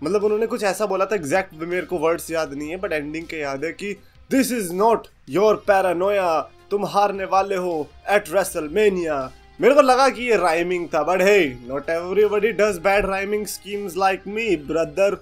मतलब उन्होंने कुछ ऐसा बोला था, एग्जैक्ट मेरे को वर्ड्स याद नहीं है बट एंडिंग के याद है कि this is not your Paranoia, तुम हारने वाले हो एट रेसलमेनिया। मेरे को लगा कि ये राइमिंग था but hey, not everybody does bad rhyming schemes like me brother.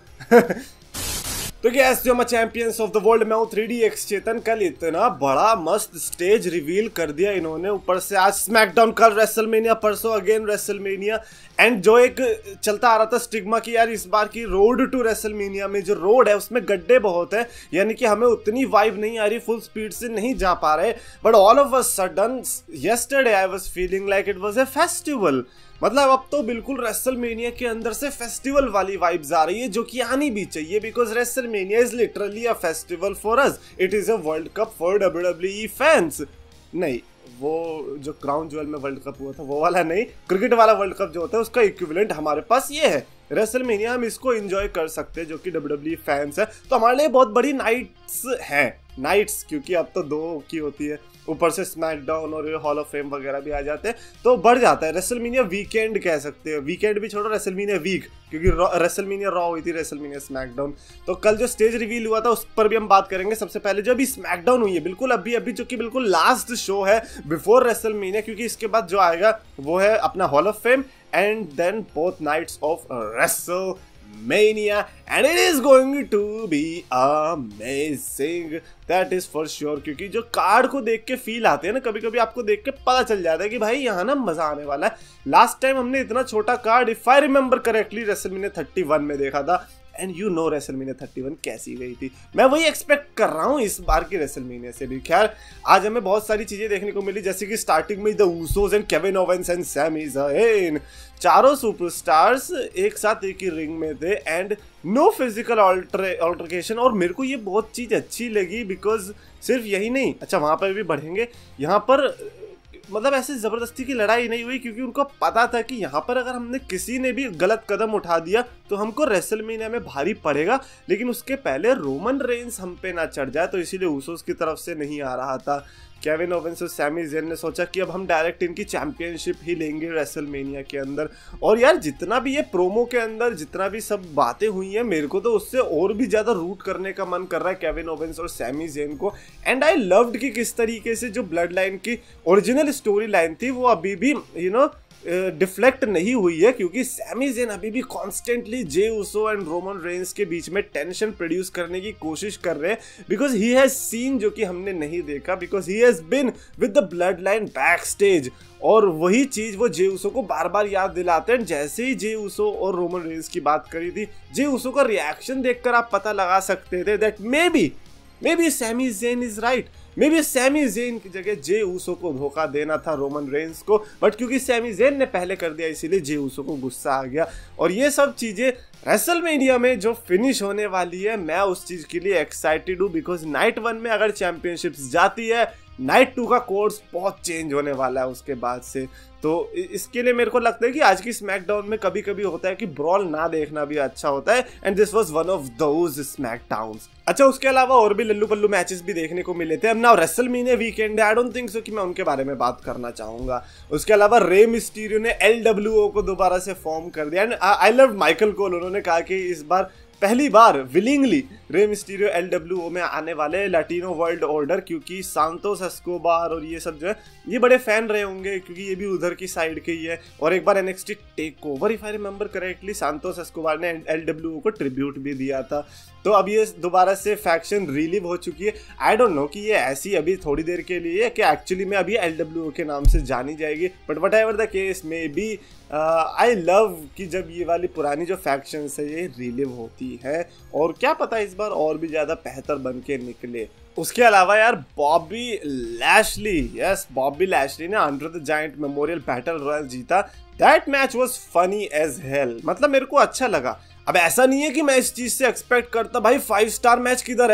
तो गैस जो मैं चैंपियंस ऑफ द वर्ल्ड में हूँ 3DX चेतन, कल इतना बड़ा मस्त स्टेज रिवील कर दिया इन्होंने, ऊपर से आज स्मैकडाउन, कल रेसलमेनिया, परसों अगेन रेसलमेनिया। एंड जो एक चलता आ रहा था स्टिग्मा की यार इस बार की रोड टू रेसलमेनिया में जो रोड है उसमें गड्ढे बहुत है, यानी कि हमें उतनी वाइब नहीं आ रही, फुल स्पीड से नहीं जा पा रहे। But all of a sudden yesterday I was feeling like it was a festival. मतलब अब तो बिल्कुल रेसलमेनिया के अंदर से फेस्टिवल वाली वाइब्स आ रही है, जो कि आनी भी चाहिए because WrestleMania is literally a festival for us. It is a world cup for WWE fans. नहीं, वो जो क्राउन ज्वेल में वर्ल्ड कप हुआ था वो वाला नहीं, क्रिकेट वाला वर्ल्ड कप जो होता है उसका इक्विवेलेंट हमारे पास ये है रेसलमेनिया। हम इसको एंजॉय कर सकते हैं जो कि WWE फैंस है, तो हमारे लिए बहुत बड़ी नाइट्स हैं, नाइट्स, क्योंकि अब तो 2 की होती है, ऊपर से स्मैकडाउन और हॉल ऑफ फेम वगैरह भी आ जाते हैं तो बढ़ जाता है। रेसलमेनिया वीकेंड कह सकते हो, वीकेंड भी छोड़ो, रेसलमेनिया वीक, क्योंकि रेसलमेनिया रॉ हुई थी, रेसलमेनिया स्मैकडाउन। तो कल जो स्टेज रिवील हुआ था उस पर भी हम बात करेंगे। सबसे पहले जो अभी स्मैकडाउन हुई है बिल्कुल अभी अभी, जो कि बिल्कुल लास्ट शो है बिफोर रेसलमेनिया, क्योंकि इसके बाद जो आएगा वो है अपना hall of fame and then both nights of WrestleMania, and it is going to be amazing, that is for sure। क्योंकि जो कार्ड को देख के फील आते हैं ना, कभी कभी आपको देख के पता चल जाता है कि भाई यहाँ ना मजा आने वाला है। लास्ट टाइम हमने इतना छोटा card, if I remember correctly, WrestleMania 31 में देखा था, एंड यू नो रेसलमेनिया 31 कैसी गई थी। मैं वही एक्सपेक्ट कर रहा हूँ इस बार की रेसलमेनिया से भी। खैर आज हमें बहुत सारी चीजें देखने को मिली, जैसे कि स्टार्टिंग में the Usos and Kevin Owens and Sami Zayn, चारों सुपरस्टार्स एक साथ एक ही रिंग में थे एंड नो फिजिकल ऑल्टरकेशन। और मेरे को ये बहुत चीज अच्छी लगी बिकॉज सिर्फ यही नहीं, अच्छा वहां पर भी बढ़ेंगे, यहाँ पर मतलब ऐसे जबरदस्ती की लड़ाई नहीं हुई, क्योंकि उनको पता था कि यहाँ पर अगर हमने किसी ने भी गलत कदम उठा दिया तो हमको रेसलमेनिया में भारी पड़ेगा, लेकिन उसके पहले रोमन रेंस हम पे ना चढ़ जाए, तो इसीलिए ऊसोस की तरफ से नहीं आ रहा था। केविन ओवेंस और सैमी ज़ेन ने सोचा कि अब हम डायरेक्ट इनकी चैंपियनशिप ही लेंगे रेसलमेनिया के अंदर। और यार जितना भी ये प्रोमो के अंदर जितना भी सब बातें हुई हैं, मेरे को तो उससे और भी ज़्यादा रूट करने का मन कर रहा है केविन ओवेंस और सैमी ज़ेन को। एंड आई लव्ड कि किस तरीके से जो ब्लड लाइन की ओरिजिनल स्टोरी लाइन थी वो अभी भी डिफ्लेक्ट नहीं हुई है, क्योंकि सैमी ज़ेन अभी भी constantly Jey Uso and Roman Reigns के बीच में टेंशन प्रोड्यूस करने की कोशिश कर रहे हैं, बिकॉज ही हैज सीन जो कि हमने नहीं देखा, because he has been with the blood line back stage. और वही चीज वो जे ऊसो को बार बार याद दिलाते हैं। जैसे ही जे ऊसो और रोमन रेंस की बात करी थी, जे ऊसो का रिएक्शन देखकर आप पता लगा सकते थे that maybe Sami Zayn is right, maybe Sami Zayn की जगह जे ऊसो को धोखा देना था रोमन रेंस को, बट क्योंकि सैमी ज़ेन ने पहले कर दिया इसीलिए जे ऊसो को गुस्सा आ गया। और ये सब चीजें रेसलमेनिया में जो फिनिश होने वाली है, मैं उस चीज के लिए एक्साइटेड हूँ, बिकॉज नाइट 1 में अगर चैंपियनशिप्स जाती है, नाइट 2 का कोर्स बहुत चेंज होने वाला है उसके बाद से। तो इसके लिए मेरे को लगता है कि आज की स्मैकडाउन में कभी कभी होता है कि ब्रॉल ना देखना भी अच्छा होता है, and this was one of those SmackDowns. अच्छा उसके अलावा और भी लल्लू पल्लू मैचेस भी देखने को मिले थे। अब ना रेसलमेनिया वीकेंड है, आई डोंट थिंक सो कि मैं उनके बारे में बात करना चाहूंगा। उसके अलावा रे मिस्टीरियो ने LWO को दोबारा से फॉर्म कर दिया, and I love Michael Cole. उन्होंने कहा कि इस बार पहली बार विलिंगली रे मिस्टीरियो LWO में आने वाले लैटिनो वर्ल्ड ऑर्डर, क्योंकि सांतोस एस्कोबार और ये सब जो है ये बड़े फैन रहे होंगे, क्योंकि ये भी उधर की साइड के ही है। और एक बार NXT takeover if I remember correctly, Santos Escobar ने LWO को ट्रिब्यूट भी दिया था। तो अब ये दोबारा से फैक्शन रिलीव हो चुकी है। आई डोंट नो कि ये ऐसी अभी थोड़ी देर के लिए है कि एक्चुअली में अभी LWO के नाम से जानी जाएगी, but what ever the case में बी आई लव कि जब ये वाली पुरानी जो फैक्शंस है ये रिलीव होती है, और क्या पता इस बार और भी ज्यादा बेहतर बन के निकले। उसके अलावा यार Bobby Lashley, yes Bobby Lashley ने under the giant memorial battle royal जीता। That match was funny as hell, मतलब मेरे को अच्छा लगा। अब ऐसा नहीं है कि मैं इस चीज से एक्सपेक्ट करता भाई 5 स्टार मैच किधर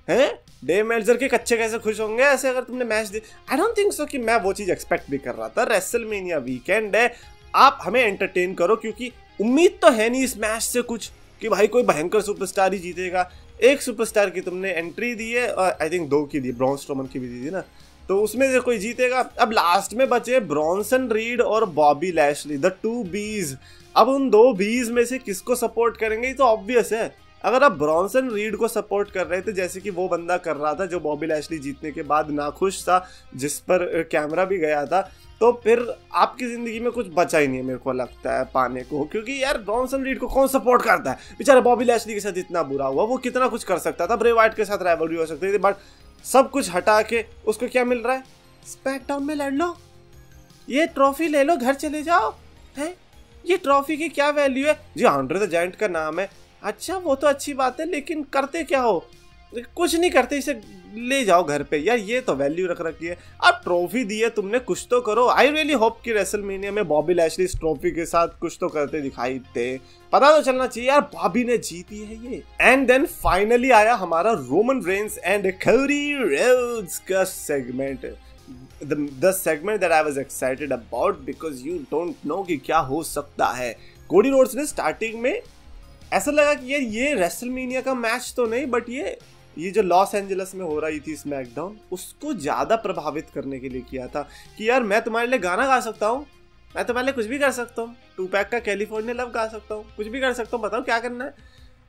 है डेव मेल्जर के कच्चे कैसे खुश होंगे ऐसे अगर तुमने match they. I don't think so कि मैं वो चीज एक्सपेक्ट भी कर रहा था। रेसलमेनिया वीकेंड है, आप हमें एंटरटेन करो, क्योंकि उम्मीद तो है नहीं इस मैच से कुछ कि भाई कोई भयंकर सुपरस्टार ही जीतेगा। एक सुपरस्टार की तुमने एंट्री दी है, और आई थिंक 2 की दी, ब्रॉन स्ट्रोमन की भी दी थी ना, तो उसमें से कोई जीतेगा। अब लास्ट में बचे ब्रॉन्सन रीड और बॉबी लैशली, द 2 Bs। अब उन दो बीज में से किसको सपोर्ट करेंगे ये तो ऑब्वियस है। अगर आप ब्रॉन्सन रीड को सपोर्ट कर रहे थे जैसे कि वो बंदा कर रहा था जो बॉबी लैशली जीतने के बाद नाखुश था, जिस पर कैमरा भी गया था, तो फिर आपकी जिंदगी में कुछ बचा ही नहीं है मेरे को लगता है पाने को। क्योंकि यार ब्रॉन्सन रीड को कौन सपोर्ट करता है, बेचारा बॉबी लैशली के साथ इतना बुरा हुआ, वो कितना कुछ कर सकता था, ब्रे वाइट के साथ राइवलरी हो सकती थी, बट सब कुछ हटा के उसको क्या मिल रहा है, स्मैकडाउन में लड़ लो, ये ट्रॉफी ले लो, घर चले जाओ। है ये ट्रॉफी की क्या वैल्यू है जी, आंड्रे द जायंट का नाम है, अच्छा वो तो अच्छी बात है, लेकिन करते क्या हो, कुछ नहीं करते, इसे ले जाओ घर पे। यार ये तो वैल्यू रख रखी है, अब ट्रॉफी दी है तुमने, कुछ तो करो। आई रियली होप कि रेसलमेनिया में बॉबी लैशली इस ट्रॉफी के साथ कुछ तो करते दिखाई दे, पता तो चलना चाहिए यार बॉबी ने जीती है ये। एंड देन फाइनली आया हमारा Roman Reigns and Cody Rhodes का segment, the segment that I was excited about because you don't know कि क्या हो सकता है। कोडी रोड्स ने स्टार्टिंग में ऐसा लगा कि यार ये रेसलमेनिया का मैच तो नहीं, बट ये जो लॉस एंजलिस में हो रही थी स्मैकडाउन, उसको ज़्यादा प्रभावित करने के लिए किया था कि यार मैं तुम्हारे लिए गाना गा सकता हूँ, मैं तुम्हारे लिए कुछ भी कर सकता हूँ, 2 पैक का कैलिफोर्निया लव गा सकता हूँ, कुछ भी कर सकता हूँ, बताओ क्या करना है।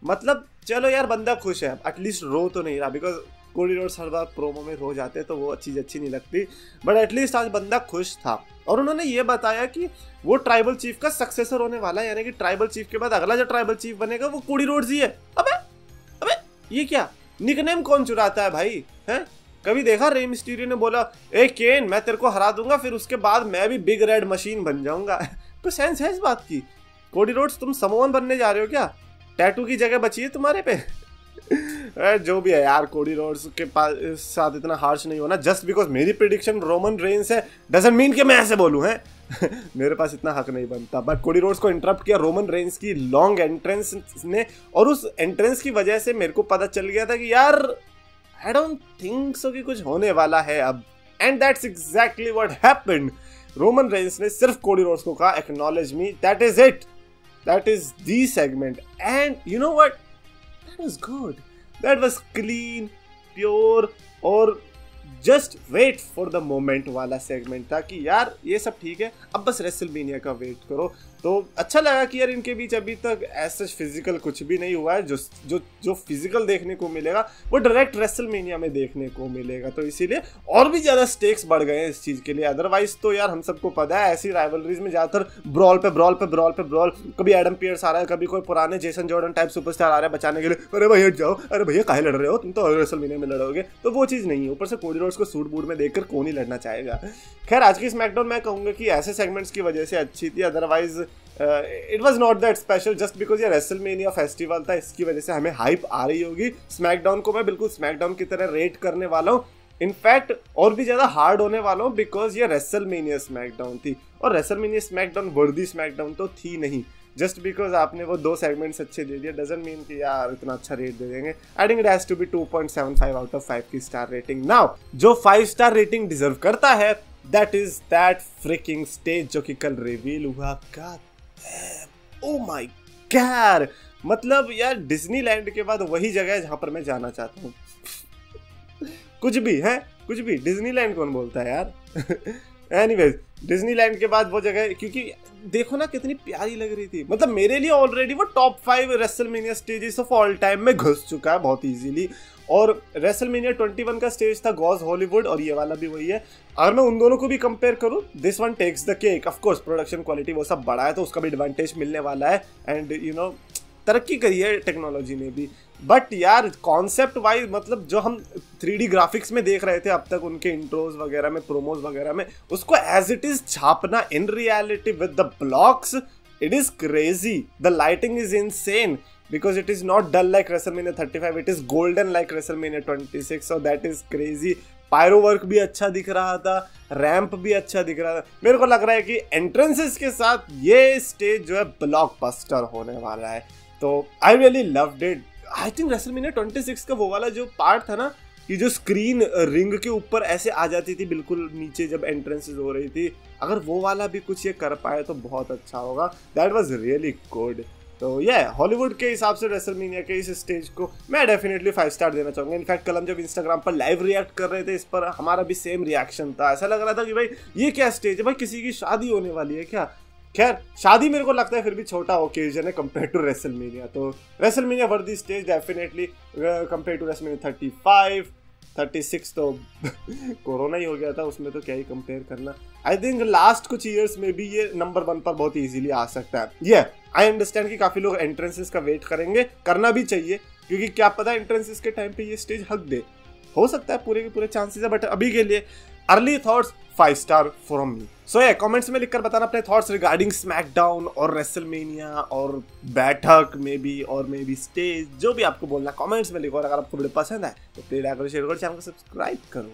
मतलब चलो यार बंदा खुश है, एटलीस्ट रो तो नहीं रहा, because Cody Rhodes her bar promo में रो जाते तो वो चीज़ अच्छी नहीं लगती, बट एटलीस्ट आज बंदा खुश था। और उन्होंने ये बताया कि वो ट्राइबल चीफ का सक्सेसर होने वाला है, यानी कि ट्राइबल चीफ के बाद अगला जो ट्राइबल चीफ बनेगा वो कोडी रोड्स ही है। अबे ये क्या निकनेम कौन चुराता है भाई, हैं? कभी देखा रे मिस्टीरियो ने बोला ए केन मैं तेरे को हरा दूंगा, फिर उसके बाद मैं भी बिग रेड मशीन बन जाऊंगा। तो सेंस है इस बात की? कोडी रोड्स तुम समोवन बनने जा रहे हो क्या? टैटू की जगह बची है तुम्हारे पे? जो भी है यार, कोडी रोड्स के पास साथ इतना हार्श नहीं होना। जस्ट बिकॉज मेरी प्रिडिक्शन रोमन रेंस है डजंट मीन कि मैं ऐसे बोलूं है। मेरे पास इतना हक नहीं बनता। बट कोडी रोड्स को इंटरप्ट किया रोमन रेंस की लॉन्ग एंट्रेंस ने, और उस एंट्रेंस की वजह से मेरे को पता चल गया था कि यार आई डोंट थिंक सो कि कुछ होने वाला है अब। And that's exactly what happened. Roman Reigns ने सिर्फ कोडी रोड्स को कहा acknowledge me, that is it, that is the segment. And you know what, that was good, that was clean, pure और just wait for the moment वाला segment था कि यार ये सब ठीक है, अब बस रेसलमेनिया का वेट करो। तो अच्छा लगा कि यार इनके बीच अभी तक ऐसा फिजिकल कुछ भी नहीं हुआ है। जो फिजिकल देखने को मिलेगा वो डायरेक्ट रेसलमेनिया में देखने को मिलेगा, तो इसीलिए और भी ज़्यादा स्टेक्स बढ़ गए हैं इस चीज़ के लिए। अदरवाइज तो यार हम सबको पता है ऐसी राइवलरीज में ज़्यादातर ब्रॉल पे ब्रॉल पे ब्रॉल पे ब्रॉल, कभी एडम पियर्स आ रहा है, कभी कोई पुराने जेसन जॉर्डन टाइप सुपरस्टार आ रहा है बचाने के लिए, अरे भाई हट जाओ, अरे भैया काहे लड़ रहे हो, तुम तो रेसलमेनिया में लड़ोगे। तो वो चीज़ नहीं है। ऊपर से कोडी रोड्स को सूट बूट में देखकर कौन ही लड़ना चाहेगा। खैर आज की स्मैकडाउन मैं कहूँगा कि ऐसे सेगमेंट्स की वजह से अच्छी थी, otherwise it was not that special. Just because ये रेसलमेनिया फेस्टिवल था, इसकी वजह से हमें हाइप आ रही होगी। स्मैकडाउन को मैं बिल्कुल स्मैकडाउन की तरह रेट करने वाला हूँ, इनफैक्ट और भी ज़्यादा हार्ड होने वाला हूँ, बिकॉज ये रेसलमेनिया स्मैकडाउन थी और रेसलमेनिया स्मैकडाउन वर्दी स्मैकडाउन तो थी नहीं। जस्ट बिकॉज आपने वो 2 सेगमेंट्स अच्छे दे दिए डजंट मीन कि यार इतना अच्छा रेट दे देंगे। I think it has to be 2.75 out of 5 की स्टार रेटिंग। नाउ जो 5 स्टार रेटिंग डिजर्व करता है that is that fricking stage जो कि कल रिवील हुआ। ओह माय गॉड, मतलब यार डिज्नीलैंड के बाद वही जगह है जहां पर मैं जाना चाहता हूँ। कुछ भी है, कुछ भी, डिज्नीलैंड कौन बोलता है यार। एनीवेज डिज्नीलैंड के बाद वो जगह, क्योंकि देखो ना कितनी प्यारी लग रही थी। मतलब मेरे लिए ऑलरेडी वो top 5 WrestleMania stages of all time में घुस चुका है बहुत इजीली। और रेसलमेनिया 21 का स्टेज था गॉज हॉलीवुड और ये वाला भी वही है। अगर मैं उन दोनों को भी कंपेयर करूँ, this one takes the cake. Of course production quality वो सब बड़ा है तो उसका भी एडवांटेज मिलने वाला है, एंड यू नो तरक्की करी है टेक्नोलॉजी ने भी। बट यार कॉन्सेप्ट वाइज, मतलब जो हम 3D ग्राफिक्स में देख रहे थे अब तक उनके इंट्रोज वगैरह में, प्रोमोज वगैरह में, उसको एज इट इज छापना in reality with the blocks, it is crazy. The lighting is insane because it is not dull like WrestleMania 35, it is golden like WrestleMania 26, so that is crazy। Pyro work भी अच्छा दिख रहा था, ramp भी अच्छा दिख रहा था। मेरे को लग रहा है कि एंट्रेंसेस के साथ ये स्टेज जो है ब्लॉकबस्टर होने वाला है। तो I really loved it. I think WrestleMania 26 का वो वाला जो पार्ट था ना, कि जो स्क्रीन रिंग के ऊपर ऐसे आ जाती थी बिल्कुल नीचे जब एंट्रेंसेस हो रही थी, अगर वो वाला भी कुछ ये कर पाए तो बहुत अच्छा होगा। That was really good. तो ये हॉलीवुड के हिसाब से रेसलमेनिया के इस स्टेज को मैं डेफिनेटली 5 स्टार देना चाहूँगा। इनफैक्ट कल हम जब इंस्टाग्राम पर लाइव रिएक्ट कर रहे थे इस पर, हमारा भी सेम रिएक्शन था। ऐसा लग रहा था कि भाई ये क्या स्टेज है, भाई किसी की शादी होने वाली है क्या। खैर शादी मेरे को लगता है फिर भी छोटा ओकेजन है कंपेयर टू रेसलमेनिया। तो WrestleMania worthy stage definitely compare to WrestleMania 35 36 तो कोरोना ही हो गया था उसमें, तो क्या ही कंपेयर करना। आई थिंक लास्ट कुछ ईयर्स में भी ये नंबर 1 पर बहुत इजीली आ सकता है। ये आई अंडरस्टैंड कि काफी लोग एंट्रेंसेस का वेट करेंगे, करना भी चाहिए, क्योंकि क्या पता एंट्रेंसेस के टाइम पे ये स्टेज हक दे, हो सकता है पूरे के पूरे चांसेस है। बट अभी के लिए early thoughts 5 star from me. So ये कमेंट्स में लिखकर बताना अपने थॉट्स रिगार्डिंग स्मैकडाउन और रेसलमेनिया और बैठक में भी और मे बी स्टेज, जो भी आपको बोलना कमेंट्स में लिखो। और अगर आपको वीडियो पसंद है तो प्लीज लाइक करो, शेयर करो, चैनल को सब्सक्राइब करो।